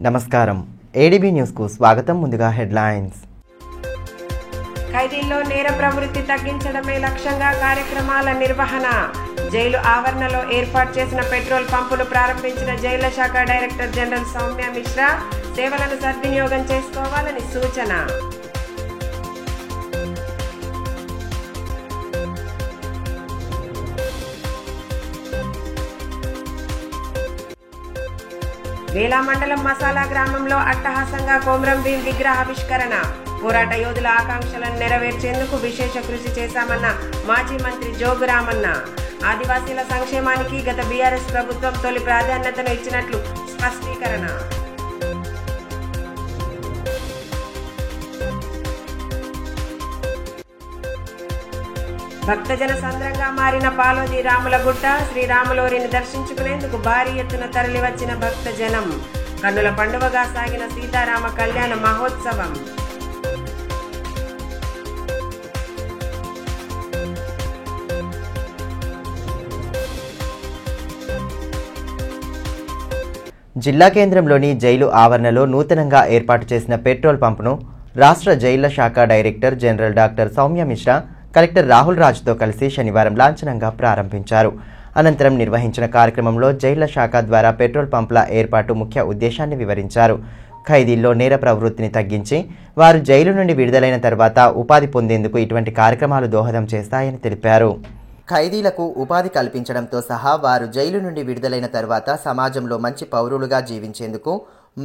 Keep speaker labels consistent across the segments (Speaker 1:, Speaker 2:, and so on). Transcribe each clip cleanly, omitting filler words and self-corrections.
Speaker 1: నమస్కారం ADB news కు స్వాగతం. ముందుగా హెడ్లైన్స్.
Speaker 2: ఖైదీల్లో నేర ప్రవృత్తి తగ్గించడమే లక్ష్యంగా కార్యక్రమాల నిర్వహణ. జైలు ఆవరణలో ఏర్పాటు చేసిన పెట్రోల్ పంపును ప్రారంభించిన జైళ్ల శాఖ డైరెక్టర్ జనరల్ సౌమ్య మిశ్రా సేవలను సద్వినియోగం చేసుకోవాలని సూచన. వేలా మండలం మసాలా గ్రామంలో అట్టహాసంగా కొమరం భీం విగ్రహావిష్కరణ. పోరాట యోధుల ఆకాంక్షలను నెరవేర్చేందుకు విశేష కృషి చేశామన్న మాజీ మంత్రి జోగురామన్న. ఆదివాసీల సంక్షేమానికి గత బీఆర్ఎస్ ప్రభుత్వం తొలి ప్రాధాన్యతను ఇచ్చినట్లు స్పష్టీకరణ. భక్తజన సంద్రంగా మారిన పాలోజీ రాములగుట్ట. శ్రీరాములోరిని దర్శించుకునేందుకు భారీ ఎత్తున తరలివచ్చిన భక్తజనం. కన్నుల పండువగా సాగిన సీతారామ కళ్యాణ మహోత్సవం.
Speaker 1: జిల్లా కేంద్రంలోని జైలు ఆవరణలో నూతనంగా ఏర్పాటు చేసిన పెట్రోల్ పంపును రాష్ట్ర జైళ్ల శాఖ director general doctor Soumya Mishra collector Rahul రాజ్తో కలిసి శనివారం లాంఛనంగా ప్రారంభించారు. అనంతరం నిర్వహించిన కార్యక్రమంలో జైళ్ల శాఖ ద్వారా పెట్రోల్ పంపుల ఏర్పాటు ముఖ్య ఉద్దేశాన్ని వివరించారు. ఖైదీల్లో నేర ప్రవృత్తిని తగ్గించి వారు జైలు నుండి విడుదలైన తర్వాత ఉపాధి పొందేందుకు ఇటువంటి కార్యక్రమాలు దోహదం చేస్తాయని తెలిపారు. ఖైదీలకు ఉపాధి కల్పించడంతో సహా వారు జైలు నుండి విడుదలైన తర్వాత సమాజంలో మంచి పౌరులుగా జీవించేందుకు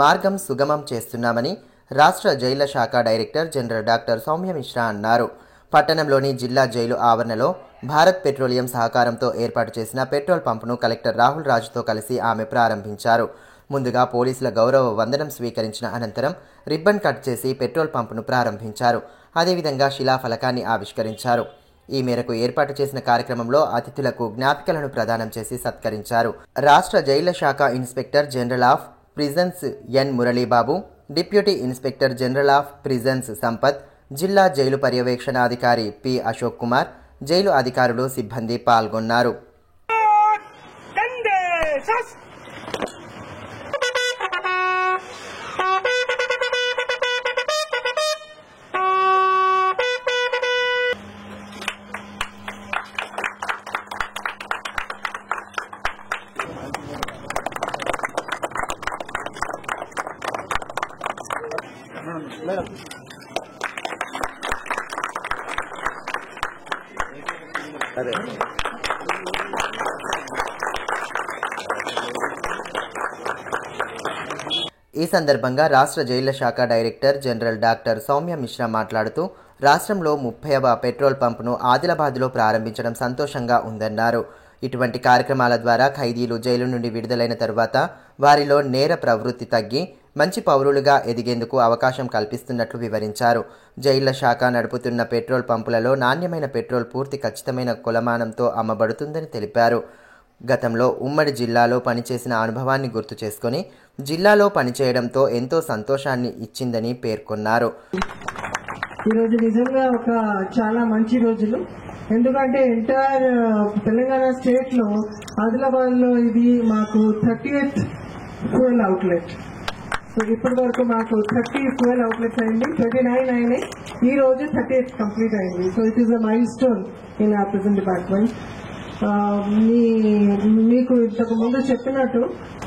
Speaker 1: మార్గం సుగమం చేస్తున్నామని రాష్ట్ర జైళ్ల శాఖ director general doctor Soumya Mishra అన్నారు. పట్టణంలోని జిల్లా జైలు ఆవరణలో భారత్ పెట్రోలియం సహకారంతో ఏర్పాటు చేసిన పెట్రోల్ పంపును కలెక్టర్ రాహుల్ రాజ్తో కలిసి ఆమె ప్రారంభించారు. ముందుగా పోలీసుల గౌరవ వందనం స్వీకరించిన అనంతరం రిబ్బన్ కట్ చేసి పెట్రోల్ పంపును ప్రారంభించారు. అదేవిధంగా శిలాఫలకాన్ని ఆవిష్కరించారు. ఈ మేరకు ఏర్పాటు చేసిన కార్యక్రమంలో అతిథులకు జ్ఞాపికలను ప్రదానం చేసి సత్కరించారు. రాష్ట్ర జైళ్ల శాఖ inspector general of prisons N Muralibabu, deputy inspector general of prisons Sampath, జిల్లా జైలు పర్యవేక్షణాధికారి పి అశోక్ కుమార్, జైలు అధికారులు, సిబ్బంది పాల్గొన్నారు. ఈ సందర్భంగా రాష్ట్ర జైళ్ల శాఖ director general doctor Soumya Mishra మాట్లాడుతూ రాష్ట్రంలో 30వ పెట్రోల్ పంపును ఆదిలాబాద్లో ప్రారంభించడం సంతోషంగా ఉందన్నారు. ఇటువంటి కార్యక్రమాల ద్వారా ఖైదీలు జైలు నుండి విడుదలైన తరువాత వారిలో నేర ప్రవృత్తి తగ్గి మంచి పౌరులుగా ఎదిగేందుకు అవకాశం కల్పిస్తున్నట్లు వివరించారు. జైళ్ల శాఖ నడుపుతున్న పెట్రోల్ పంపులలో నాణ్యమైన పెట్రోల్ పూర్తి ఖచ్చితమైన కొలమానంతో అమ్మబడుతుందని తెలిపారు. గతంలో ఉమ్మడి జిల్లాలో పనిచేసిన అనుభవాన్ని గుర్తు చేసుకుని జిల్లాలో పనిచేయడంతో ఎంతో సంతోషాన్ని ఇచ్చిందని పేర్కొన్నారు.
Speaker 3: ఈరోజు నిజంగా ఒక చాలా మంచి రోజులు. ఎందుకంటే ఎంటైర్ తెలంగాణ స్టేట్ లో ఆదిలాబాద్ లో ఇది మాకు 30th ఫ్యూయల్ అవుట్లెట్. సో ఇప్పటి వరకు మాకు 30 ఫ్యూయల్ అవుట్లెట్స్ అయింది, 39 అయినాయి. ఈ రోజు 30th కంప్లీట్ అయింది. So it is a mile stone in our present department. మీకు ఇంతకు ముందు చెప్పినట్టు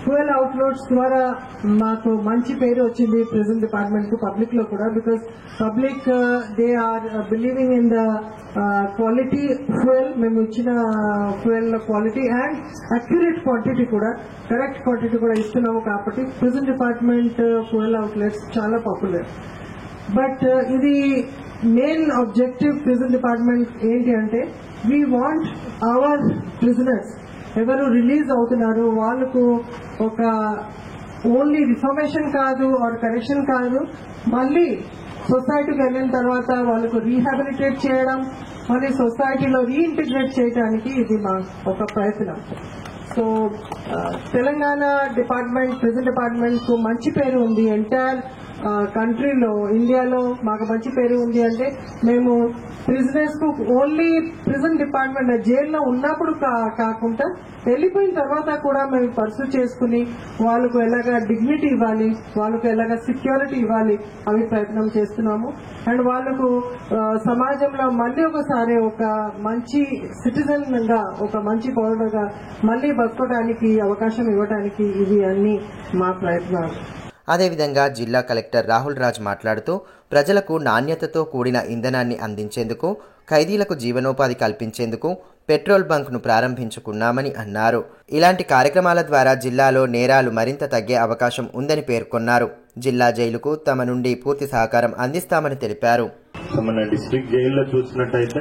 Speaker 3: ఫ్యూయల్ అవుట్లెట్స్ ద్వారా మాకు మంచి పేరు వచ్చింది ప్రెజెంట్ డిపార్ట్మెంట్ కు, పబ్లిక్ లో కూడా. Because public they are believing in the quality fuel. మేము ఇచ్చిన fuel quality and accurate quantity కూడా, కరెక్ట్ క్వాంటిటీ కూడా ఇస్తున్నాము. కాబట్టి ప్రెజెంట్ డిపార్ట్మెంట్ ఫ్యూయల్ అవుట్లెట్స్ చాలా పాపులర్. బట్ ఇది మెయిన్ ఆబ్జెక్టివ్ ప్రిజన్ డిపార్ట్మెంట్ ఏంటి అంటే, వీ వాంట్ అవర్ ప్రిజనర్స్ ఎవరు రిలీజ్ అవుతున్నారు వాళ్ళకు ఒక ఓన్లీ రిఫర్మేషన్ కాదు ఆర్ కరెక్షన్ కాదు, మళ్ళీ సొసైటీకి వెళ్ళిన తర్వాత వాళ్ళకు రీహాబిలిటేట్ చేయడం, మళ్ళీ సొసైటీలో రీఇంటిగ్రేట్ చేయడానికి ఇది మా ఒక ప్రయత్నం. So Telangana department prison department కు మంచి పేరు ఉంది. ఎంటైర్ కంట్రీలో ఇండియాలో మాకు మంచి పేరు ఉంది అంటే మేము ప్రిజనర్స్ కు ఓన్లీ ప్రిజన్ డిపార్ట్మెంట్ జైల్లో ఉన్నప్పుడు కాకుండా వెళ్ళిపోయిన తర్వాత కూడా మేము పర్సూ చేసుకుని వాళ్ళకు ఎలాగా డిగ్నిటీ ఇవ్వాలి, వాళ్ళకు ఎలాగా సెక్యూరిటీ ఇవ్వాలి అవి ప్రయత్నం చేస్తున్నాము. అండ్ వాళ్ళకు సమాజంలో మళ్ళీ ఒకసారి ఒక మంచి సిటిజన్ గా, ఒక మంచి పౌరుడుగా మళ్ళీ బతకడానికి అవకాశం ఇవ్వడానికి ఇవి అన్ని మా ప్రయత్నాలు.
Speaker 1: అదేవిధంగా జిల్లా కలెక్టర్ రాహుల్ రాజ్ మాట్లాడుతూ ప్రజలకు నాణ్యతతో కూడిన ఇంధనాన్ని అందించేందుకు, ఖైదీలకు జీవనోపాధి కల్పించేందుకు పెట్రోల్ బంక్ను ప్రారంభించుకున్నామని అన్నారు. ఇలాంటి కార్యక్రమాల ద్వారా జిల్లాలో నేరాలు మరింత తగ్గే అవకాశం ఉందని పేర్కొన్నారు. జిల్లా జైలుకు తమ నుండి పూర్తి సహకారం అందిస్తామని తెలిపారు.
Speaker 4: మన డిస్ట్రిక్ట్ జైల్లో చూసినట్టయితే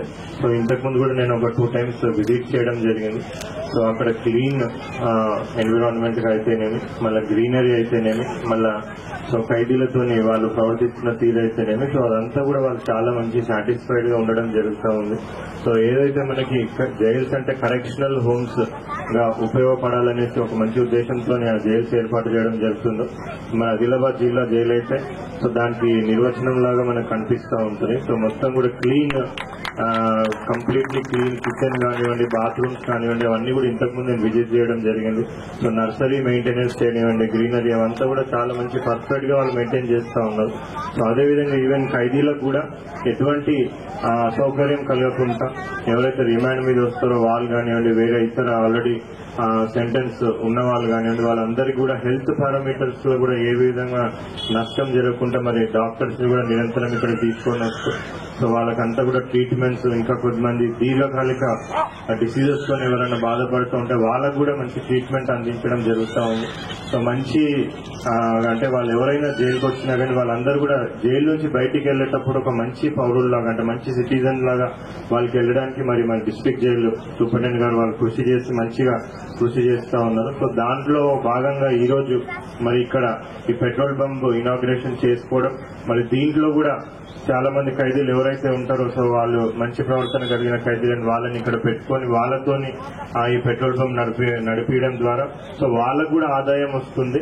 Speaker 4: ఇంతకుముందు కూడా నేను ఒక 2 times విజిట్ చేయడం జరిగింది. సో అక్కడ క్లీన్ ఎన్విరాన్మెంట్ గా అయితేనేమి, మళ్ళీ గ్రీనరీ అయితేనేమి, మళ్ళా సో ఖైదీలతోని వాళ్ళు ప్రవర్తిస్తున్న తీరు అయితేనేమి, సో అదంతా కూడా వాళ్ళు చాలా మంచి సాటిస్ఫైడ్ గా ఉండడం జరుగుతూ ఉంది. సో ఏదైతే మనకి జైల్స్ అంటే కరెక్షనల్ హోమ్స్ గా ఉపయోగపడాలనేసి ఒక మంచి ఉద్దేశంతో ఆ జైల్స్ ఏర్పాటు చేయడం జరుగుతుందో, మన ఆదిలాబాద్ జిల్లా జైలు అయితే సో దానికి నిర్వచనం లాగా మనకు కనిపిస్తూ ఉంటుంది. సో మొత్తం కూడా క్లీన్, కంప్లీట్లీ క్లీన్ కిచెన్ కానివ్వండి, బాత్రూమ్స్ కానివ్వండి, అవన్నీ కూడా ఇంతకుముందు నేను విజిట్ చేయడం జరిగింది. సో నర్సరీ మెయింటెనెన్స్ చేయనివ్వండి, గ్రీనరీ అవంతా కూడా చాలా మంచి పర్ఫెక్ట్ గా వాళ్ళు మెయింటైన్ చేస్తూ ఉన్నారు. సో అదేవిధంగా ఈవెన్ ఖైదీలకు కూడా ఎటువంటి అసౌకర్యం కలగకుండా ఎవరైతే రిమాండ్ మీద వస్తారో వాళ్ళు కానివ్వండి, వేరే ఇతర ఆల్రెడీ సెంటెన్స్ ఉన్న వాళ్ళు కానివ్వండి, వాళ్ళందరికీ కూడా హెల్త్ పారామీటర్స్ లో కూడా ఏ విధంగా నష్టం జరగకుండా మరి డాక్టర్స్ కూడా నిరంతరం ఇక్కడ తీసుకొని వస్తూ సో వాళ్ళకంతా కూడా ట్రీట్మెంట్స్, ఇంకా కొద్దిమంది దీర్ఘకాలిక డిసీజెస్ తో ఎవరైనా బాధపడుతూ ఉంటే వాళ్ళకు కూడా మంచి ట్రీట్మెంట్ అందించడం జరుగుతూ ఉంది. సో మంచి అంటే వాళ్ళు ఎవరైనా జైలుకి వచ్చినా కానీ వాళ్ళందరూ కూడా జైలు నుంచి బయటికి వెళ్లేటప్పుడు ఒక మంచి పౌరుల్లాగా, అంటే మంచి సిటిజన్ లాగా వాళ్ళకి వెళ్ళడానికి మరి మన డిస్ట్రిక్ట్ జైలు సూపరింటెండెంట్ గారు వాళ్ళు కృషి చేసి మంచిగా కృషి చేస్తూ ఉన్నారు. సో దాంట్లో భాగంగా ఈ రోజు మరి ఇక్కడ ఈ పెట్రోల్ బంక్ ఇనాగ్రేషన్ చేసుకోవడం, మరి దీంట్లో కూడా చాలా మంది ఖైదీలు ఎవరైతే ఉంటారో సో వాళ్ళు మంచి ప్రవర్తన కలిగిన ఖైదీలను వాళ్ళని ఇక్కడ పెట్టుకొని వాళ్ళతోని ఈ పెట్రోల్ బంక్ నడిపించడం ద్వారా సో వాళ్ళకు కూడా ఆదాయం వస్తుంది.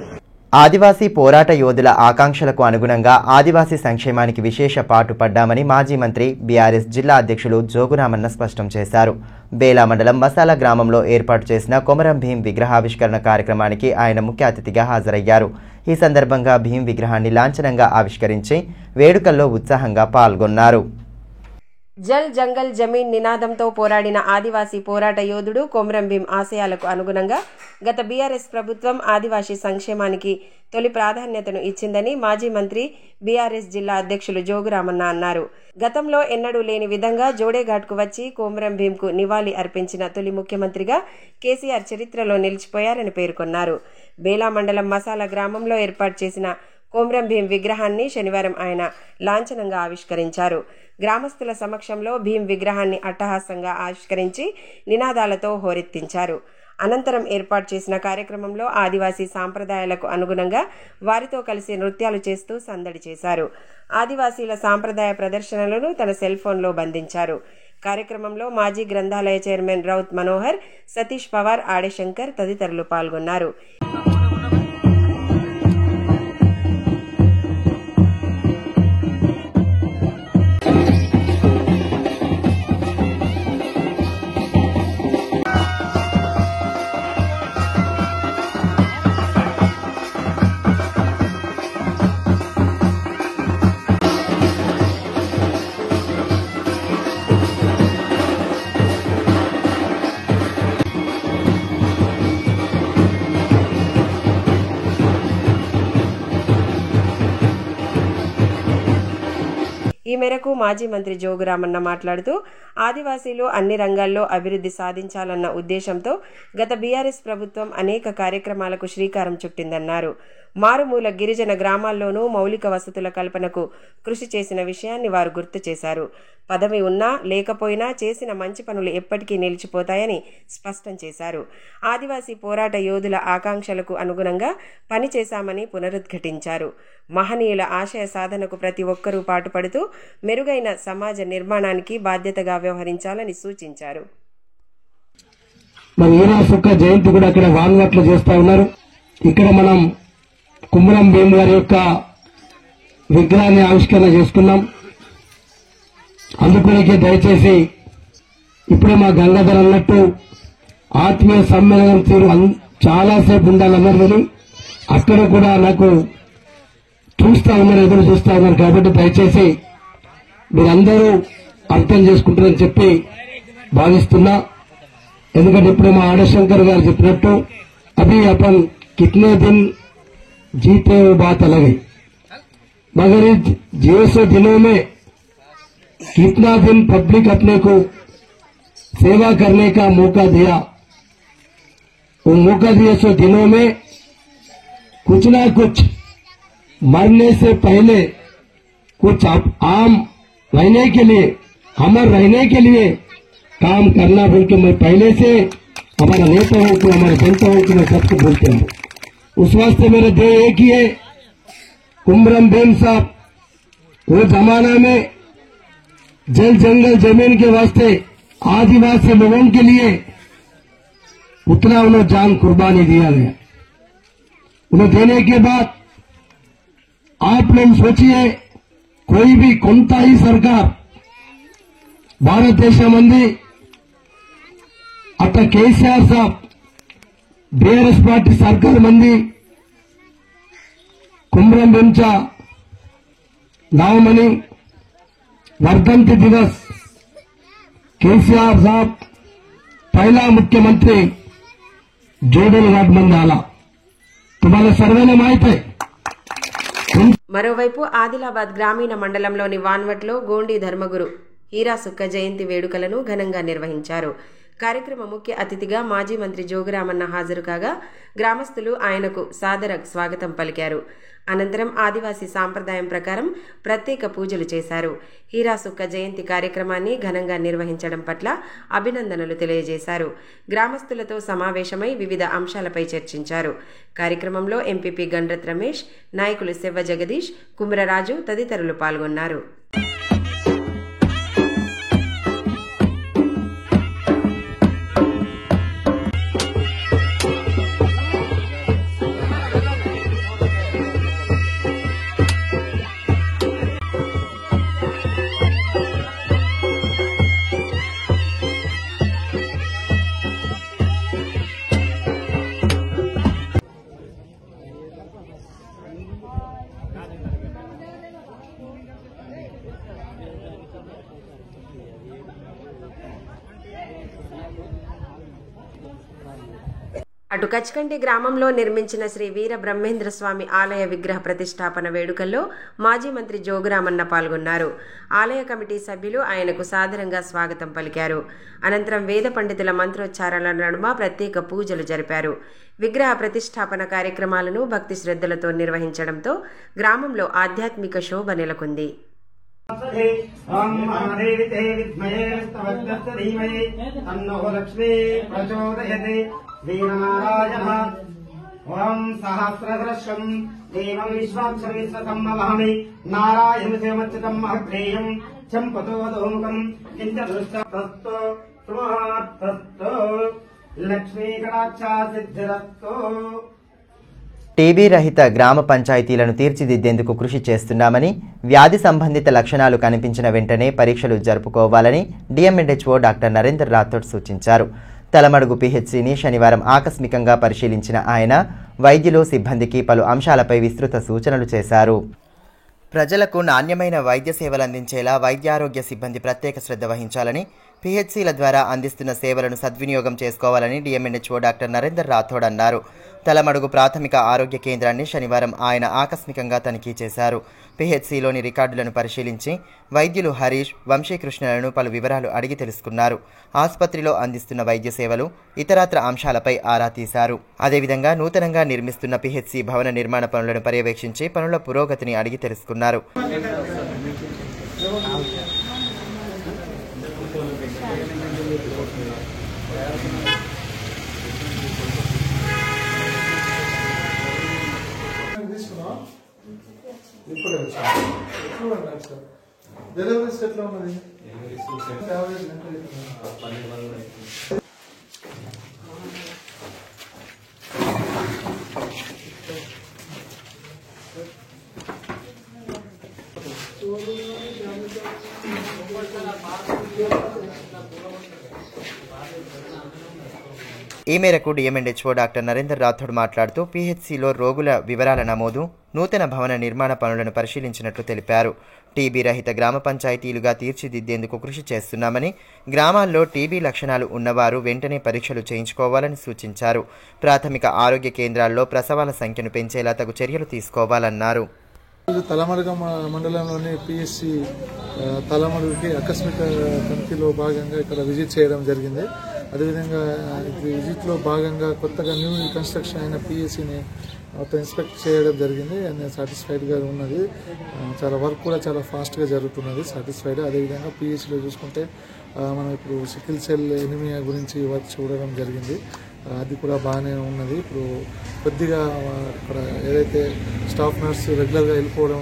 Speaker 1: ఆదివాసీ పోరాట యోధుల ఆకాంక్షలకు అనుగుణంగా ఆదివాసీ సంక్షేమానికి విశేష పాటుపడ్డామని మాజీ మంత్రి బీఆర్ఎస్ జిల్లా అధ్యక్షులు జోగురామన్న స్పష్టం చేశారు. బేలా మండలం మసాలా గ్రామంలో ఏర్పాటు చేసిన కొమరం భీం విగ్రహావిష్కరణ కార్యక్రమానికి ఆయన ముఖ్య అతిథిగా హాజరయ్యారు. ఈ సందర్భంగా భీం విగ్రహాన్ని లాంఛనంగా ఆవిష్కరించి వేడుకల్లో ఉత్సాహంగా పాల్గొన్నారు.
Speaker 2: జల్ జంగల్ జమీన్ నినాదంతో పోరాడిన ఆదివాసీ పోరాట యోధుడు కొమరం భీం ఆశయాలకు అనుగుణంగా గత బీఆర్ఎస్ ప్రభుత్వం ఆదివాసీ సంక్షేమానికి తొలి ప్రాధాన్యతను ఇచ్చిందని మాజీ మంత్రి బీఆర్ఎస్ జిల్లా అధ్యక్షులు జోగురామన్న అన్నారు. గతంలో ఎన్నడూ లేని విధంగా జోడేఘాట్కు వచ్చి కొమరం భీంకు నివాళి అర్పించిన తొలి ముఖ్యమంత్రిగా కేసీఆర్ చరిత్రలో నిలిచిపోయారని పేర్కొన్నారు. బేలా మండలం మసాలా గ్రామంలో ఏర్పాటు చేసిన కొమరం భీం విగ్రహాన్ని శనివారం ఆయన లాంఛనంగా ఆవిష్కరించారు. గ్రామస్తుల సమక్షంలో భీం విగ్రహాన్ని అట్టహాసంగా ఆవిష్కరించి నినాదాలతో హోరెత్తించారు. అనంతరం ఏర్పాటు చేసిన కార్యక్రమంలో ఆదివాసీ సాంప్రదాయాలకు అనుగుణంగా వారితో కలిసి నృత్యాలు చేస్తూ సందడి చేశారు. ఆదివాసీల సాంప్రదాయ ప్రదర్శనలను తన సెల్ ఫోన్లో బంధించారు. కార్యక్రమంలో మాజీ గ్రంథాలయ చైర్మన్ రౌత్ మనోహర్, సతీష్ పవార్, ఆడేశంకర్ తదితరులు పాల్గొన్నారు. ఈ మేరకు మాజీ మంత్రి జోగురామన్న మాట్లాడుతూ ఆదివాసీలు అన్ని రంగాల్లో అభివృద్ధి సాధించాలన్న ఉద్దేశంతో గత బీఆర్ఎస్ ప్రభుత్వం అనేక కార్యక్రమాలకు శ్రీకారం చుట్టిందన్నారు. మారుమూల గిరిజన గ్రామాల్లోనూ మౌలిక వసతుల కల్పనకు కృషి చేసిన విషయాన్ని వారు గుర్తు చేశారు. పదవి ఉన్నా లేకపోయినా చేసిన మంచి పనులు ఎప్పటికీ నిలిచిపోతాయని స్పష్టం చేశారు. ఆదివాసీ పోరాట యోధుల ఆకాంక్షలకు అనుగుణంగా పనిచేశామని పునరుద్ఘాటించారు. మహనీయుల ఆశయ సాధనకు ప్రతి ఒక్కరూ పాటుపడుతూ మెరుగైన సమాజ నిర్మాణానికి బాధ్యతగా వ్యవహరించాలని సూచించారు.
Speaker 5: జయంతి కూడా అక్కడ వాంగట్లు చేస్తా ఉన్నారు. ఇక్కడ మనం కొమరం భీం గారి యొక్క విగ్రహాన్ని ఆవిష్కరణ చేసుకున్నాం. అందుకొనకే దయచేసి ఇప్పుడే మా గంగాధర్ అన్నట్టు ఆత్మీయ సమ్మేళనం తీరు చాలాసేపు ఉండాలన్నది అక్కడ కూడా నాకు ఎదురు చూస్తా ఉన్నారు. కాబట్టి దయచేసి మీరందరూ అర్థం చేసుకుంటారని చెప్పి భావిస్తున్నా. ఎందుకంటే ఇప్పుడు మా ఆడశంకర్ గారు చెప్పినట్టు అభి अपन कितने दिन जीते वो बात अलग है, मगर इस दिनों में कितना दिन पब्लिक अपने को सेवा करने का मौका दिया, वो मौका दिए सो दिनों में कुछ ना कुछ मरने से पहले कुछ आम रहने के लिए, अमर रहने के लिए काम करना बोल के मैं पहले से हमारा नेताओं को, हमारे जनताओं को मैं सबको बोलते हूँ. उस वास्ते मेरा ध्येय एक ही है, कुमरम भीम साहब वो जमाना में जल जंगल जमीन के वास्ते आदिवासी लोगों के लिए उतना उन्हें जान कुर्बानी दिया गया. उन्हें देने के बाद आप लोग सोचिए, कोई भी కొంత ही सरकार భారతదేశం ఉంది. అట్లా కేసీఆర్ సాబ్ బీఆర్ఎస్ పార్టీ సర్కార్ మంది कुमरम भीमचा नावमनी वर्धंती दिवस केसीआर साहब पहला मुख्यमंत्री जोडल घाट मंदी आला. तुम्हाला सर्वांना माहित आहे.
Speaker 2: మరోవైపు ఆదిలాబాద్ గ్రామీణ మండలంలోని వాన్వట్లో గోండి ధర్మగురు హీరా సుక్క జయంతి వేడుకలను ఘనంగా నిర్వహించారు. కార్యక్రమ ముఖ్య అతిథిగా మాజీ మంత్రి జోగురామన్న హాజరు కాగా గ్రామస్తులు ఆయనకు సాదర స్వాగతం పలికారు. అనంతరం ఆదివాసీ సాంప్రదాయం ప్రకారం ప్రత్యేక పూజలు చేశారు. హీరా సుక్క జయంతి కార్యక్రమాన్ని ఘనంగా నిర్వహించడం పట్ల అభినందనలు తెలియజేశారు. గ్రామస్తులతో సమావేశమై వివిధ అంశాలపై చర్చించారు. కార్యక్రమంలో ఎంపీపీ గండ్రత్ రమేష్, నాయకులు సెవ్వ జగదీష్, కుమరరాజు తదితరులు పాల్గొన్నారు. అటు కచ్కంటి గ్రామంలో నిర్మించిన శ్రీ వీర బ్రహ్మేంద్ర స్వామి ఆలయ విగ్రహ ప్రతిష్టాపన వేడుకల్లో మాజీ మంత్రి జోగురామన్న పాల్గొన్నారు. ఆలయ కమిటీ సభ్యులు ఆయనకు సాదరంగా స్వాగతం పలికారు. అనంతరం వేద పండితుల మంత్రోచ్చారాల నడుమ ప్రత్యేక పూజలు జరిపారు. విగ్రహ ప్రతిష్టాపన కార్యక్రమాలను భక్తి శ్రద్ధలతో నిర్వహించడంతో గ్రామంలో ఆధ్యాత్మిక శోభ నెలకొంది.
Speaker 6: ఓం మహాదేవితే విద్మహే స్తవజ్జస్య ధీమహి తన్నో లక్ష్మీ ప్రచోదయతే. వీరనారాయణ ఓం సహస్రదృశ్యం దేవం విశ్వాక్షర విశ్వసమ్మవహమి నారాయణమచ్యుతం మహగ్రేయం చంపతో దోముఖం కించ దృష్టస్తు సుమహాత్తస్తు లక్ష్మీ కటాక్షా సిద్ధిరస్తు.
Speaker 1: టీబీ రహిత గ్రామ పంచాయతీలను తీర్చిదిద్దేందుకు కృషి చేస్తున్నామని, వ్యాధి సంబంధిత లక్షణాలు కనిపించిన వెంటనే పరీక్షలు జరుపుకోవాలని డిఎంఎన్హెచ్ఓ డాక్టర్ నరేందర్ రాథోడ్ సూచించారు. తలమడుగు పిహెచ్సిని శనివారం ఆకస్మికంగా పరిశీలించిన ఆయన వైద్యులు, సిబ్బందికి పలు అంశాలపై విస్తృత సూచనలు చేశారు. ప్రజలకు నాణ్యమైన వైద్య సేవలు అందించేలా వైద్యారోగ్య సిబ్బంది ప్రత్యేక శ్రద్ధ వహించాలని, పిహెచ్సిల ద్వారా అందిస్తున్న సేవలను సద్వినియోగం చేసుకోవాలని డిఎంఎన్హెచ్ఓ డాక్టర్ నరేందర్ రాథోడ్ అన్నారు. తలమడుగు ప్రాథమిక ఆరోగ్య కేంద్రాన్ని శనివారం ఆయన ఆకస్మికంగా తనిఖీ చేశారు. పిహెచ్సిలోని రికార్డులను పరిశీలించి వైద్యులు హరీష్, వంశీకృష్ణలను పలు వివరాలు అడిగి తెలుసుకున్నారు. ఆసుపత్రిలో అందిస్తున్న వైద్య సేవలు, ఇతరత్ర అంశాలపై ఆరా తీశారు. అదేవిధంగా నూతనంగా నిర్మిస్తున్న పిహెచ్సి భవన నిర్మాణ పనులను పర్యవేక్షించి పనుల పురోగతిని అడిగి తెలుసుకున్నారు.
Speaker 7: డెలివరీ ఎట్లా ఉన్నది?
Speaker 1: ఈ మేరకు డిఎంఎండ్హెచ్ఓ డాక్టర్ నరేందర్ రాథోడ్ మాట్లాడుతూ పీహెచ్సీలో రోగుల వివరాల నమోదు, నూతన భవన నిర్మాణ పనులను పరిశీలించినట్లు తెలిపారు. టీబీ రహిత గ్రామ పంచాయతీలుగా తీర్చిదిద్దేందుకు కృషి చేస్తున్నామని, గ్రామాల్లో టీబీ లక్షణాలు ఉన్నవారు వెంటనే పరీక్షలు చేయించుకోవాలని సూచించారు. ప్రాథమిక ఆరోగ్య కేంద్రాల్లో ప్రసవాల సంఖ్యను పెంచేలా తగు చర్యలు తీసుకోవాలన్నారు.
Speaker 7: తలమడుగ మండలంలోని పిఎస్సి తలమడుగుకి ఆకస్మిక తనిఖీలో భాగంగా ఇక్కడ విజిట్ చేయడం జరిగింది. అదేవిధంగా విజిట్లో భాగంగా కొత్తగా న్యూ కన్స్ట్రక్షన్ అయిన పిఎస్సిని మొత్తం ఇన్స్పెక్ట్ చేయడం జరిగింది. నేను సాటిస్ఫైడ్గా ఉన్నది. చాలా వర్క్ కూడా చాలా ఫాస్ట్గా జరుగుతున్నది. సాటిస్ఫైడ్. అదేవిధంగా పిఎస్సిలో చూసుకుంటే మనం ఇప్పుడు సికిల్ సెల్ ఎనిమియా గురించి వర్క్ చూడడం జరిగింది. అది కూడా బాగానే ఉన్నది. ఇప్పుడు కొద్దిగా ఇక్కడ ఏదైతే స్టాఫ్ నర్స్ రెగ్యులర్గా వెళ్ళిపోవడం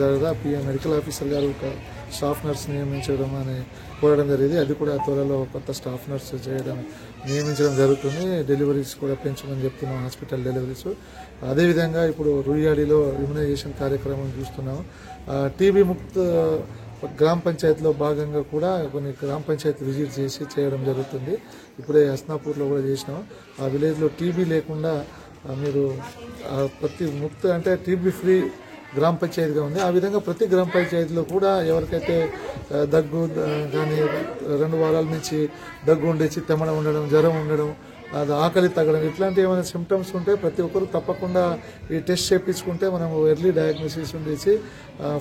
Speaker 7: జరగదా, మెడికల్ ఆఫీసర్ గారు ఒక స్టాఫ్ నర్స్ నియమించడం అని కోరడం జరిగింది. అది కూడా త్వరలో కొత్త స్టాఫ్ నర్స్ నియమించడం జరుగుతుంది. డెలివరీస్ కూడా పెంచమని చెప్తున్నాం, హాస్పిటల్ డెలివరీస్. అదేవిధంగా ఇప్పుడు రుయ్యాడిలో ఇమ్యునైజేషన్ కార్యక్రమం చూస్తున్నాం. టీబీ ముక్త గ్రామ పంచాయతీలో భాగంగా కూడా కొన్ని గ్రామ పంచాయతీ విజిట్ చేయడం జరుగుతుంది. ఇప్పుడే హస్నాపూర్లో కూడా చేసినాం. ఆ విలేజ్లో టీబీ లేకుండా మీరు ప్రతి ముక్త అంటే టీబీ ఫ్రీ గ్రామ పంచాయతీగా ఉంది. ఆ విధంగా ప్రతి గ్రామ పంచాయతీలో కూడా ఎవరికైతే దగ్గు కానీ 2 వారాల నుంచి దగ్గు ఉండేసి తెమ్మడం ఉండడం, జ్వరం ఉండడం, అది ఆకలి తగ్గడం, ఇట్లాంటి ఏమైనా సిమ్టమ్స్ ఉంటే ప్రతి ఒక్కరు తప్పకుండా ఈ టెస్ట్ చేయించుకుంటే మనం ఎర్లీ డయాగ్నోసిస్ ఉండేసి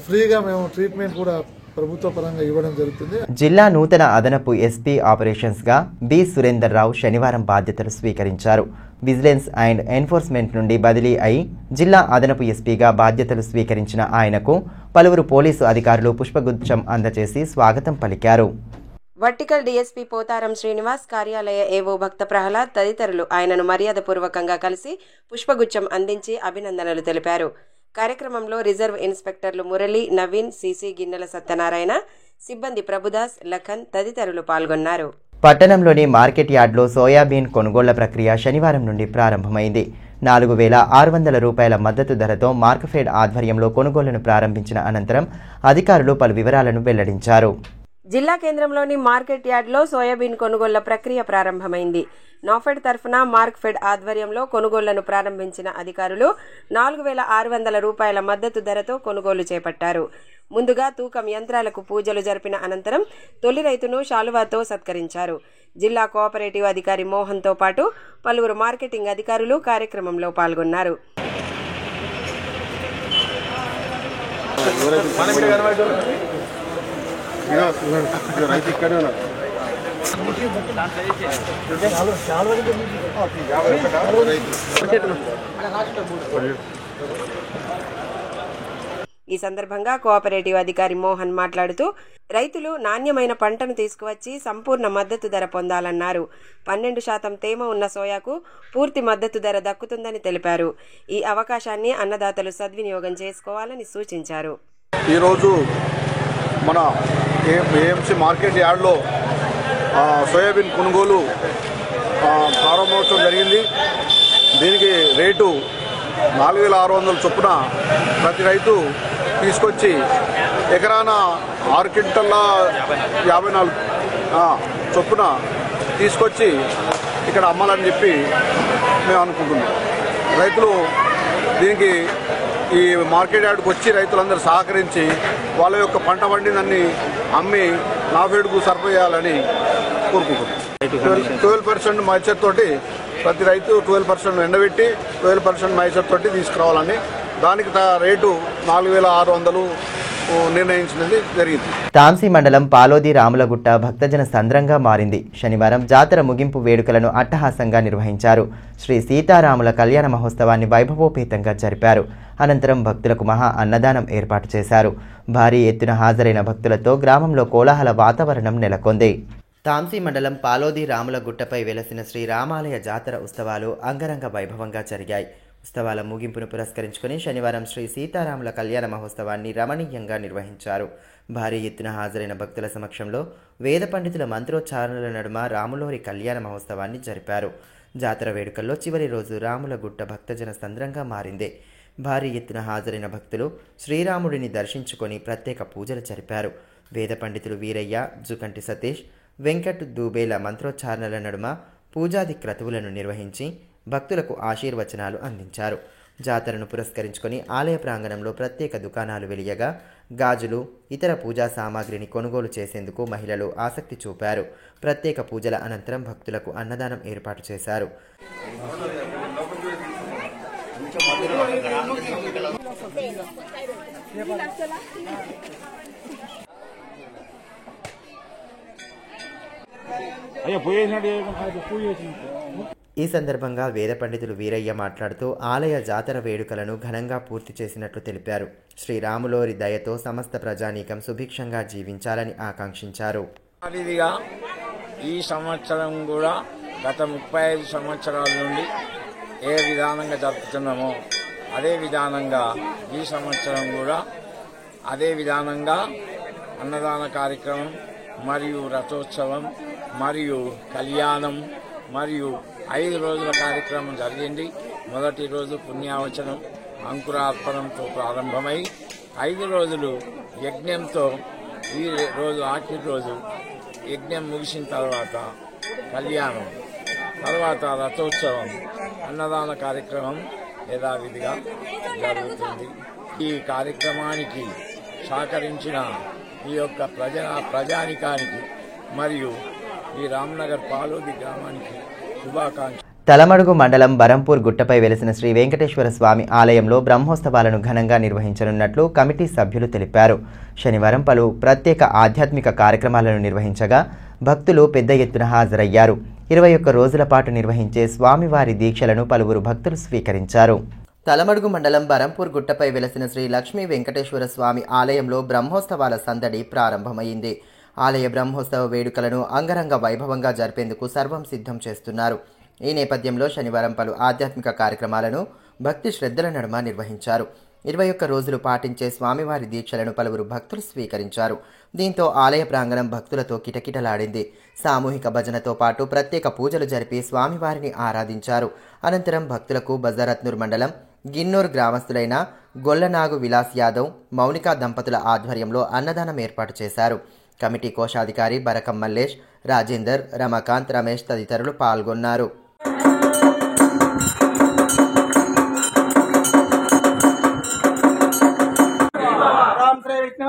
Speaker 7: ఫ్రీగా మేము ట్రీట్మెంట్ కూడా ప్రభుత్వ పరంగా ఇవ్వడం జరుగుతుంది.
Speaker 1: జిల్లా నూతన అదనపు ఎస్పీ ఆపరేషన్స్గా బి సురేందర్ రావు శనివారం బాధ్యతలు స్వీకరించారు. విజిలెన్స్ అండ్ ఎన్ఫోర్స్మెంట్ నుండి బదిలీ అయి జిల్లా అదనపు ఎస్పీగా బాధ్యతలు స్వీకరించిన ఆయనకు పలువురు పోలీసు అధికారులు పుష్పగుచ్చం అందజేసి స్వాగతం పలికారు.
Speaker 2: వర్టికల్ డీఎస్పీ పోతారం శ్రీనివాస్, కార్యాలయ ఏవో భక్త ప్రహ్లాద్ తదితరులు ఆయనను మర్యాదపూర్వకంగా కలిసి పుష్పగుచ్చం అందించి అభినందనలు తెలిపారు. కార్యక్రమంలో రిజర్వ్ ఇన్స్పెక్టర్లు మురళి, నవీన్, సిసి, గిన్నెల సత్యనారాయణ, సిబ్బంది ప్రభుదాస్, లఖన్ తదితరులు పాల్గొన్నారు.
Speaker 1: పట్టణంలోని మార్కెట్ యార్డ్లో సోయాబీన్ కొనుగోళ్ల ప్రక్రియ శనివారం నుండి ప్రారంభమైంది. 4,600 రూపాయల మద్దతు ధరతో మార్క్ఫెడ్ ఆధ్వర్యంలో కొనుగోళ్లను ప్రారంభించిన అనంతరం అధికారులు పలు వివరాలను వెల్లడించారు.
Speaker 2: జిల్లా కేంద్రంలోని మార్కెట్ యార్డ్లో సోయాబీన్ కొనుగోళ్ల ప్రక్రియ ప్రారంభమైంది. నాఫెడ్ తరఫున మార్క్ఫెడ్ ఆధ్వర్యంలో కొనుగోళ్లను ప్రారంభించిన అధికారులు 4,600 రూపాయల మద్దతు ధరతో కొనుగోలు చేపట్టారు. ముందుగా తూకం యంత్రాలకు పూజలు జరిపిన అనంతరం తొలి రైతును శాలువాతో సత్కరించారు. జిల్లా కోఆపరేటివ్ అధికారి మోహన్తో పాటు పలువురు మార్కెటింగ్ అధికారులు కార్యక్రమంలో పాల్గొన్నారు. ఈ సందర్భంగా కోఆపరేటివ్ అధికారి మోహన్ మాట్లాడుతూ రైతులు నాణ్యమైన పంటను తీసుకువచ్చి సంపూర్ణ మద్దతు ధర పొందాలన్నారు. 12% తేమ ఉన్న సోయాకు పూర్తి మద్దతు ధర దక్కుతుందని తెలిపారు. ఈ అవకాశాన్ని అన్నదాతలు సద్వినియోగం చేసుకోవాలని సూచించారు.
Speaker 8: ఈరోజు మన ఏఎంసీ మార్కెట్ యార్డ్లో సోయాబీన్ కొనుగోలు ప్రారంభోత్సవం జరిగింది. దీనికి రేటు 4,600 చొప్పున ప్రతి రైతు తీసుకొచ్చి ఎకరాన 6 క్వింటల్ల 54 చొప్పున తీసుకొచ్చి ఇక్కడ అమ్మాలని చెప్పి మేము అనుకుంటున్నాం. రైతులు దీనికి ఈ మార్కెట్ యార్డ్కి వచ్చి రైతులందరూ సహకరించి వాళ్ళ యొక్క పంట పండిందని అమ్మి నాఫెడ్కు సరిపోయాలని కోరుకుంటున్నాం. 12% మైచర్ తోటి ప్రతి రైతు 12% ఎండబెట్టి 12% మైచర్ తోటి తీసుకురావాలని, దానికి రేటు 4,600 నిర్ణయించినది జరిగింది.
Speaker 1: తాంసీ మండలం పాలోది రాములగుట్ట భక్తజన సంద్రంగా మారింది. శనివారం జాతర ముగింపు వేడుకలను అట్టహాసంగా నిర్వహించారు. శ్రీ సీతారాముల కళ్యాణ మహోత్సవాన్ని వైభవోపేతంగా జరిపారు. అనంతరం భక్తులకు మహా అన్నదానం ఏర్పాటు చేశారు. భారీ ఎత్తున హాజరైన భక్తులతో గ్రామంలో కోలాహల వాతావరణం నెలకొంది. తాంసీ మండలం పాలోది రాములగుట్టపై వెలసిన శ్రీరామాలయ జాతర ఉత్సవాలు అంగరంగ వైభవంగా జరిగాయి. ఉత్సవాల ముగింపును పురస్కరించుకుని శనివారం శ్రీ సీతారాముల కళ్యాణ మహోత్సవాన్ని రమణీయంగా నిర్వహించారు. భారీ ఎత్తున హాజరైన భక్తుల సమక్షంలో వేద పండితుల మంత్రోచ్చారణల నడుమ రాములోరి కళ్యాణ మహోత్సవాన్ని జరిపారు. జాతర వేడుకల్లో చివరి రోజు రాములగుట్ట భక్తజన సంద్రంగా మారింది. భారీ ఎత్తున హాజరైన భక్తులు శ్రీరాముడిని దర్శించుకొని ప్రత్యేక పూజలు జరిపారు. వేద పండితులు వీరయ్య, జుకంటి సతీష్, వెంకట్ దూబేల మంత్రోచ్చారణల నడుమ పూజాది క్రతువులను నిర్వహించి భక్తులకు ఆశీర్వచనాలు అందించారు. జాతరను పురస్కరించుకొని ఆలయ ప్రాంగణంలో ప్రత్యేక దుకాణాలు వెలియగా గాజులు, ఇతర పూజా సామాగ్రిని కొనుగోలు చేసేందుకు మహిళలు ఆసక్తి చూపారు. ప్రత్యేక పూజల అనంతరం భక్తులకు అన్నదానం ఏర్పాటు చేశారు. ఈ సందర్భంగా వేద పండితులు వీరయ్య మాట్లాడుతూ ఆలయ జాతర వేడుకలను ఘనంగా పూర్తి చేసినట్లు తెలిపారు. శ్రీరాములోరి దయతో సమస్త ప్రజానీకం సుభిక్షంగా జీవించాలని ఆకాంక్షించారు.
Speaker 9: ఈ సంవత్సరం కూడా గత 35 సంవత్సరాల నుండి ఏ విధానంగా జరుపుతున్నామో అదే విధానంగా ఈ సంవత్సరం కూడా అదే విధానంగా అన్నదాన కార్యక్రమం మరియు రథోత్సవం మరియు కళ్యాణం మరియు 5 రోజుల కార్యక్రమం జరిగింది. మొదటి రోజు పుణ్యావచనం అంకురార్పణంతో ప్రారంభమై 5 రోజులు యజ్ఞంతో, ఈ రోజు ఆఖరి రోజు యజ్ఞం ముగిసిన తర్వాత కళ్యాణం, తర్వాత రథోత్సవం, అన్నదాన కార్యక్రమం యథావిధిగా జరుగుతుంది. ఈ కార్యక్రమానికి సహకరించిన ఈ యొక్క ప్రజానికానికి మరియు ఈ రామ్నగర్ పాలోది గ్రామానికి శుభాకాంక్షలు.
Speaker 1: తలమడుగు మండలం బరంపూర్ గుట్టపై వెలిసిన శ్రీ వెంకటేశ్వర స్వామి ఆలయంలో బ్రహ్మోత్సవాలను ఘనంగా నిర్వహించనున్నట్లు కమిటీ సభ్యులు తెలిపారు. శనివారం పలు ప్రత్యేక ఆధ్యాత్మిక కార్యక్రమాలను నిర్వహించగా భక్తులు పెద్ద ఎత్తున హాజరయ్యారు. 21 రోజుల పాటు నిర్వహించే స్వామివారి దీక్షలను పలువురు భక్తులు స్వీకరించారు. తలమడుగు మండలం బరంపూర్ గుట్టపై వెలసిన శ్రీ లక్ష్మీ వెంకటేశ్వర స్వామి ఆలయంలో బ్రహ్మోత్సవాల సందడి ప్రారంభమైంది. ఆలయ బ్రహ్మోత్సవ వేడుకలను అంగరంగ వైభవంగా జరిపేందుకు సర్వం సిద్ధం చేస్తున్నారు. ఈ నేపథ్యంలో శనివారం పలు ఆధ్యాత్మిక కార్యక్రమాలను భక్తి శ్రద్ధల నడుమ నిర్వహించారు. 21 రోజులు పాటించే స్వామివారి దీక్షలను పలువురు భక్తులు స్వీకరించారు. దీంతో ఆలయ ప్రాంగణం భక్తులతో కిటకిటలాడింది. సామూహిక భజనతో పాటు ప్రత్యేక పూజలు జరిపి స్వామివారిని ఆరాధించారు. అనంతరం భక్తులకు బజారత్నూర్ మండలం గిన్నూరు గ్రామస్తులైన గొల్లనాగు విలాస్ యాదవ్, మౌనిక దంపతుల ఆధ్వర్యంలో అన్నదానం ఏర్పాటు చేశారు. కమిటీ కోశాధికారి బరకం మల్లేష్, రాజేందర్, రమాకాంత్, రమేష్ తదితరులు పాల్గొన్నారు.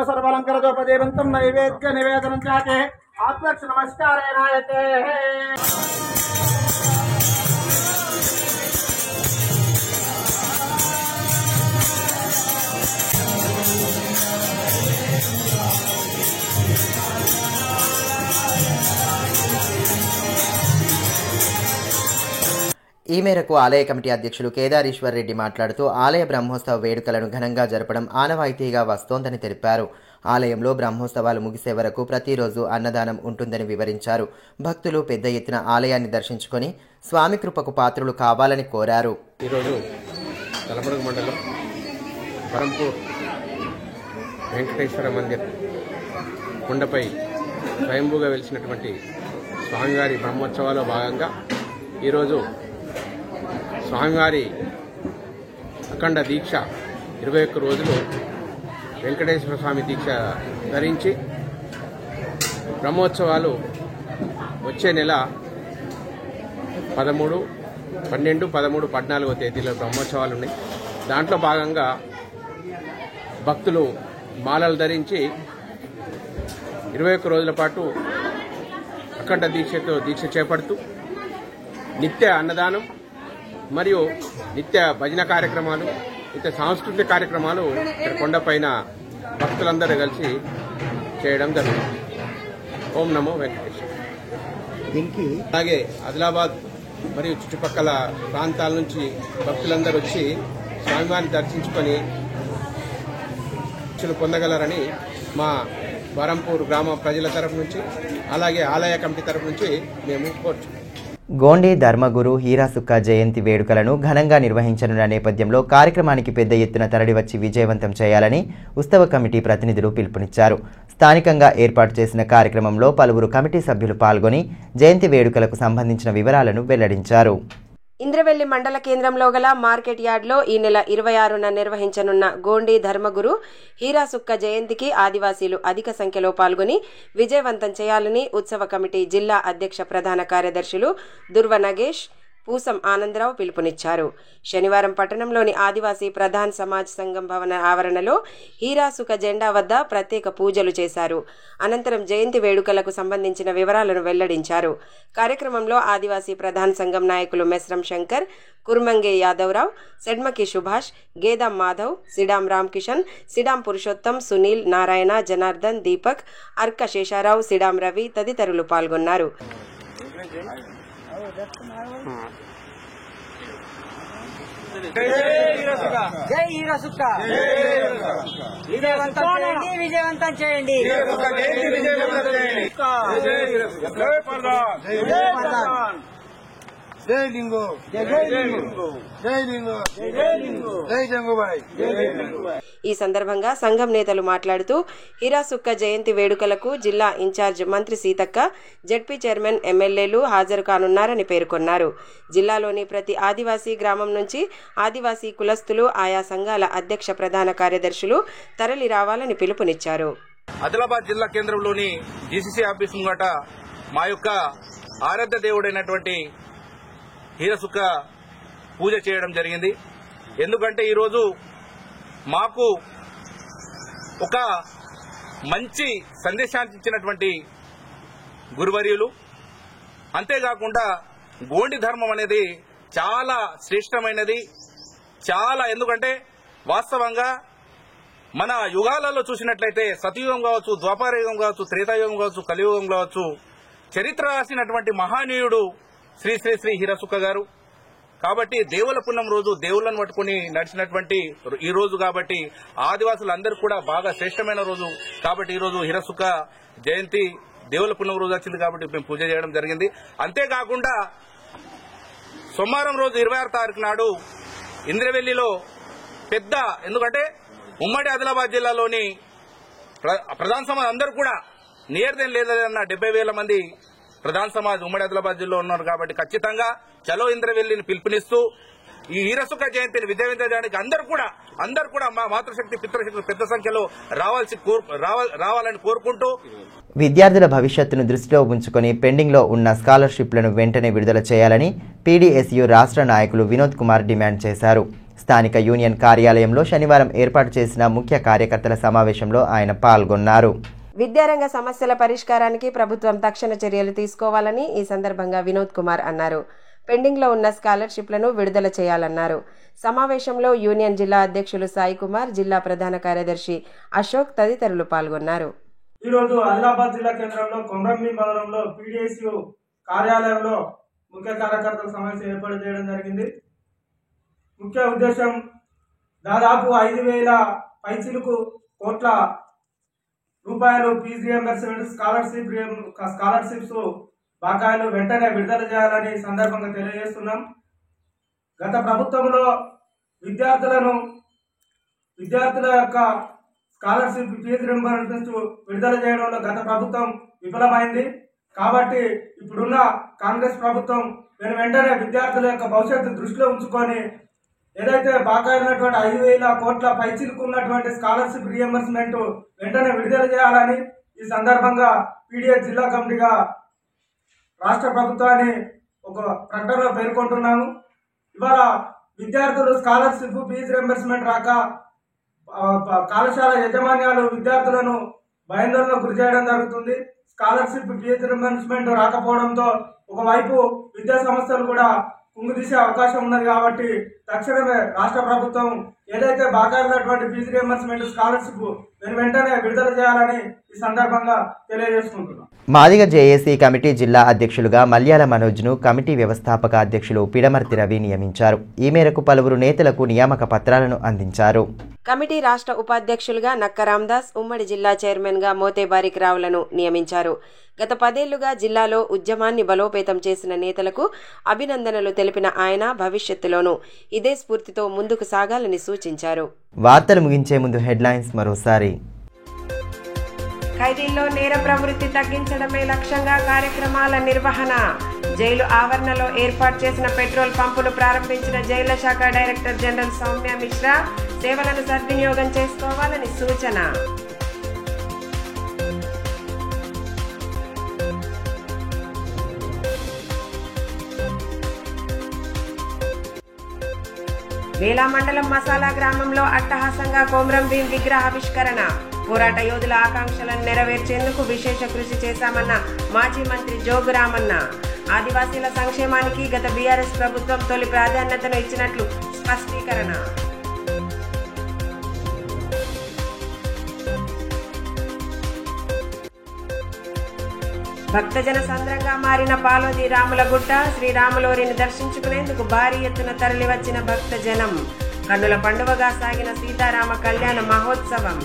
Speaker 6: సర్వలంకరదోపదేవంతం నైవేద్య నివేదనం చాకే ఆత్మక్ష నమస్కారేనాయతే.
Speaker 1: ఈ మేరకు ఆలయ కమిటీ అధ్యక్షులు కేదారీశ్వర్ రెడ్డి మాట్లాడుతూ ఆలయ బ్రహ్మోత్సవ వేడుకలను ఘనంగా జరపడం ఆనవాయితీగా వస్తోందని తెలిపారు. ఆలయంలో బ్రహ్మోత్సవాలు ముగిసే వరకు ప్రతిరోజు అన్నదానం ఉంటుందని వివరించారు. భక్తులు పెద్ద ఎత్తున ఆలయాన్ని దర్శించుకొని స్వామి కృపకు పాత్రులు కావాలని కోరారు.
Speaker 10: ఈరోజు తలమడుగు మండలం బరంపూర్ వెంకటేశ్వర మందిర్ కొండపై స్వయంభూగా వెలిసినటువంటి స్వామివారి బ్రహ్మోత్సవాల్లో భాగంగా ఈరోజు స్వామివారి అఖండ దీక్ష 21 రోజులు వెంకటేశ్వర స్వామి దీక్ష ధరించి బ్రహ్మోత్సవాలు వచ్చే నెల 13, 12, 13, 14వ తేదీలో బ్రహ్మోత్సవాలు ఉన్నాయి. దాంట్లో భాగంగా భక్తులు మాలలు ధరించి 21 రోజుల పాటు అఖండ దీక్ష చేపడుతూ నిత్య అన్నదానం మరియు నిత్య భజన కార్యక్రమాలు, నిత్య సాంస్కృతిక కార్యక్రమాలు ఇక్కడ కొండపైన భక్తులందరూ కలిసి చేయడం జరుగుతుంది. ఓం నమో వెంకటేశ్వర. అలాగే ఆదిలాబాద్ మరియు చుట్టుపక్కల ప్రాంతాల నుంచి భక్తులందరూ వచ్చి స్వామివారిని దర్శించుకొని పొందగలరని మా బరంపూర్ గ్రామ ప్రజల తరపు నుంచి అలాగే ఆలయ కమిటీ తరపు నుంచి మేము కోరుచున్నాం.
Speaker 1: గోండి ధర్మగురు హీరాసుక్క జయంతి వేడుకలను ఘనంగా నిర్వహించనున్న నేపథ్యంలో కార్యక్రమానికి పెద్ద ఎత్తున తరలివచ్చి విజయవంతం చేయాలని ఉత్సవ కమిటీ ప్రతినిధులు పిలుపునిచ్చారు. స్థానికంగా ఏర్పాటు చేసిన కార్యక్రమంలో పలువురు కమిటీ సభ్యులు పాల్గొని జయంతి వేడుకలకు సంబంధించిన వివరాలను వెల్లడించారు.
Speaker 2: ఇంద్రవెల్లి మండల కేంద్రంలో గల మార్కెట్ యార్డ్లో ఈ నెల 26న నిర్వహించనున్న గోండి ధర్మగురు హీరాసుక్క జయంతికి ఆదివాసీలు అధిక సంఖ్యలో పాల్గొని విజయవంతం చేయాలని ఉత్సవ కమిటీ జిల్లా అధ్యక్ష ప్రధాన కార్యదర్శులు దుర్వ నగేష్, పూసం ఆనందరావు పిలుపునిచ్చారు. శనివారం పట్టణంలోని ఆదివాసీ ప్రధాన్ సమాజ్ సంఘం భవన ఆవరణలో హీరాసుక జెండా వద్ద ప్రత్యేక పూజలు చేశారు. అనంతరం జయంతి వేడుకలకు సంబంధించిన వివరాలను వెల్లడించారు. కార్యక్రమంలో ఆదివాసీ ప్రధాన్ సంఘం నాయకులు మెస్రం శంకర్, కుర్మంగే యాదవరావు, సెడ్మకి సుభాష్, గేదాం మాధవ్, సిడాం రామకిషన్, సిడాం పురుషోత్తం, సునీల్, నారాయణ, జనార్దన్, దీపక్, అర్క శేషారావు, సిడాం రవి తదితరులు పాల్గొన్నారు.
Speaker 11: జై హీరాసుక్క, విజయవంతం చేయండి.
Speaker 6: జై లింగో, జై లింగో, జై లింగో, జై లింగో, జై జంగుబాయ్.
Speaker 2: ఈ సందర్భంగా సంఘం నేతలు మాట్లాడుతూ హీరాసుక్క జయంతి వేడుకలకు జిల్లా ఇన్ఛార్జ్ మంత్రి సీతక్క, జెడ్పీ చైర్మన్, ఎమ్మెల్యేలు హాజరు కానున్నారని పేర్కొన్నారు. జిల్లాలోని ప్రతి ఆదివాసీ గ్రామం నుంచి ఆదివాసీ కులస్తులు, ఆయా సంఘాల అధ్యక్ష ప్రధాన కార్యదర్శులు తరలి రావాలని పిలుపునిచ్చారు.
Speaker 12: ఆదిలాబాద్ జిల్లా కేంద్రంలోని జీసీసీ ఆఫీస్ ముంగట మా యొక్క ఆరాధ్య దేవుడైనటువంటి హీరాసుక్క పూజ చేయడం జరిగింది. ఎందుకంటే ఈరోజు మాకు ఒక మంచి సందేశాన్ని ఇచ్చినటువంటి గురువర్యులు, అంతేకాకుండా గోండి ధర్మం అనేది చాలా శ్రేష్టమైనది. ఎందుకంటే వాస్తవంగా మన యుగాలలో చూసినట్లయితే సతయుగం కావచ్చు, ద్వాపరయుగం కావచ్చు, త్రేతాయుగం కావచ్చు, కలియుగం కావచ్చు, చరిత్ర రాసినటువంటి మహానీయుడు శ్రీ శ్రీ శ్రీ హీరాసుక్క గారు. కాబట్టి దేవుల పుణ్యం రోజు దేవుళ్లను పట్టుకుని నడిచినటువంటి ఈ రోజు కాబట్టి ఆదివాసులందరూ కూడా బాగా శ్రేష్టమైన రోజు. కాబట్టి ఈ రోజు హీరాసుక్క జయంతి దేవుల పుణ్యం రోజు వచ్చింది కాబట్టి మేము పూజ చేయడం జరిగింది. అంతేకాకుండా సోమవారం రోజు 26వ తారీఖు నాడు ఇంద్రవెల్లిలో పెద్ద, ఎందుకంటే ఉమ్మడి ఆదిలాబాద్ జిల్లాలోని ప్రధాన సమాజ్ అందరూ కూడా నియర్ దెన్ లేదన్న 70,000 మంది ప్రధాన సమాజ్ ఉమ్మడి ఆదిలాబాద్ జిల్లాలో ఉన్నారు. కాబట్టి ఖచ్చితంగా చలో ఇంద్రవెల్లిని పిలుపునిస్తూ ఈ హీరాసుక్క జయంతిని విజయవంతం చేయడానికి అందరూ కూడా మా మాతృశక్తి పితృశక్తి పెద్ద సంఖ్యలో రావాలని కోరుకుంటూ
Speaker 1: విద్యార్థుల భవిష్యత్తును దృష్టిలో ఉంచుకొని పెండింగ్లో ఉన్న స్కాలర్షిప్లను వెంటనే విడుదల చేయాలని పీడీఎస్యూ రాష్ట్ర నాయకులు వినోద్ కుమార్ డిమాండ్ చేశారు. స్థానిక యూనియన్ కార్యాలయంలో శనివారం ఏర్పాటు చేసిన ముఖ్య కార్యకర్తల సమావేశంలో ఆయన పాల్గొన్నారు.
Speaker 2: విద్యారంగ సమస్యల పరిష్కారానికి ప్రభుత్వం తక్షణ చర్యలు తీసుకోవాలని ఈ సందర్భంగా వినోద్ కుమార్ అన్నారు. పెండింగ్లో ఉన్న స్కాలర్షిప్లను విడుదల చేయాలన్నారు. సమావేశంలో యూనియన్ జిల్లా అధ్యక్షులు సాయి కుమార్, జిల్లా ప్రధాన కార్యదర్శి అశోక్ తదితరులు పాల్గొన్నారు.
Speaker 6: ఈరోజు ఆదిలాబాద్ జిల్లా కేంద్రంలో కొమరంభీం మండలంలో పీడీఎస్యూ కార్యాలయంలో ముఖ్య కార్యకర్తల సమావేశం ఏర్పాటు చేయడం జరిగింది. ముఖ్య ఉద్దేశం దాదాపు 5,000 పైచిలకు కోట్ల రూపాయలు ఫీజు రియంబర్స్మెంట్, స్కాలర్షిప్స్ బకాయిలు వెంటనే విడుదల చేయాలని సందర్భంగా తెలియజేస్తున్నాం. గత ప్రభుత్వంలో విద్యార్థుల యొక్క స్కాలర్షిప్ ఫీజు రియంబర్స్మెంట్ విడుదల చేయడంలో గత ప్రభుత్వం విఫలమైంది. కాబట్టి ఇప్పుడున్న కాంగ్రెస్ ప్రభుత్వం వెంటనే విద్యార్థుల యొక్క భవిష్యత్తు దృష్టిలో ఉంచుకొని ఏదైతే బకాయి ఉన్నటువంటి 5,000 కోట్ల పైచిలకు ఉన్నటువంటి స్కాలర్షిప్ రియంబర్స్మెంట్ వెంటనే విడుదల చేయాలని ఈ సందర్భంగా పీడీఎస్ జిల్లా కమిటీగా రాష్ట్ర ప్రభుత్వాన్ని ఒక ప్రకటనలో పేర్కొంటున్నాము. ఇవాళ విద్యార్థులు స్కాలర్షిప్ ఫీజు రియంబర్స్మెంట్ రాక కళాశాల యాజమాన్యాలు విద్యార్థులను భయాందోళనకు గురి చేయడం జరుగుతుంది. స్కాలర్షిప్ ఫీజు రియంబర్స్మెంట్ రాకపోవడంతో ఒకవైపు విద్యా సంస్థలు కూడా కుంగిదీసే అవకాశం ఉన్నది. కాబట్టి తక్షణమే రాష్ట్ర ప్రభుత్వం ఏదైతే బకాయి ఉన్నటువంటి ఫీజు రియంబర్స్మెంట్ స్కాలర్షిప్ వెంటనే విడుదల చేయాలని ఈ సందర్భంగా తెలియజేసుకుంటున్నాం.
Speaker 1: మాదిగ జేఏసీ కమిటీ జిల్లా అధ్యక్షులుగా మల్యాల మనోజ్ను కమిటీ వ్యవస్థాపక అధ్యక్షులు పిడమర్తి రవి నియమించారు. ఈ మేరకు పలువురు నేతలకు నియామక పత్రాలను అందించారు.
Speaker 2: కమిటీ రాష్ట్ర ఉపాధ్యక్షులుగా నక్క రామదాస్, ఉమ్మడి జిల్లా చైర్మన్గా మోతే బారిక్ రావులను నియమించారు. గత 10 ఏళ్లుగా జిల్లాలో ఉద్యమాన్ని బలోపేతం చేసిన నేతలకు అభినందనలు తెలిపిన ఆయన భవిష్యత్తులోనూ ఇదే స్ఫూర్తితో ముందుకు సాగాలని సూచించారు.
Speaker 1: వార్తలు ముగించే ముందు హెడ్లైన్స్ మరోసారి.
Speaker 2: ఖైదీల్లో నేర ప్రవృత్తి తగ్గించడమే లక్ష్యంగా కార్యక్రమాల నిర్వహణ. జైలు ఆవరణలో ఏర్పాటు చేసిన పెట్రోల్ పంపును ప్రారంభించిన జైళ్ల శాఖ డైరెక్టర్ జనరల్ సౌమ్య మిశ్రా సేవలను సద్వినియోగం చేసుకోవాలని సూచన. వేలా మండలం మసాలా గ్రామంలో అట్టహాసంగా కొమ్రం భీం విగ్రహావిష్కరణ. పోరాట యోధుల ఆకాంక్షలను నెరవేర్చేందుకు విశేష కృషి చేశామన్న మాజీ మంత్రి జోగురామన్న. ఆదివాసీల సంక్షేమానికి గత బీఆర్ఎస్ ప్రభుత్వం తొలి ప్రాధాన్యతను ఇచ్చినట్లు స్పష్టీకరణ. భక్తజన సంద్రంగా మారిన పాలోది రాములగుట్ట. శ్రీరాములోరిని దర్శించుకునేందుకు భారీ ఎత్తున తరలివచ్చిన భక్తజనం. కన్నుల పండువగా సాగిన సీతారామ కళ్యాణ మహోత్సవం.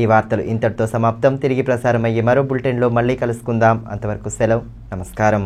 Speaker 1: ఈ వార్తలు ఇంతటితో సమాప్తం. తిరిగి ప్రసారమయ్యే మరో బులెటిన్లో మళ్ళీ కలుసుకుందాం. అంతవరకు సెలవు. నమస్కారం.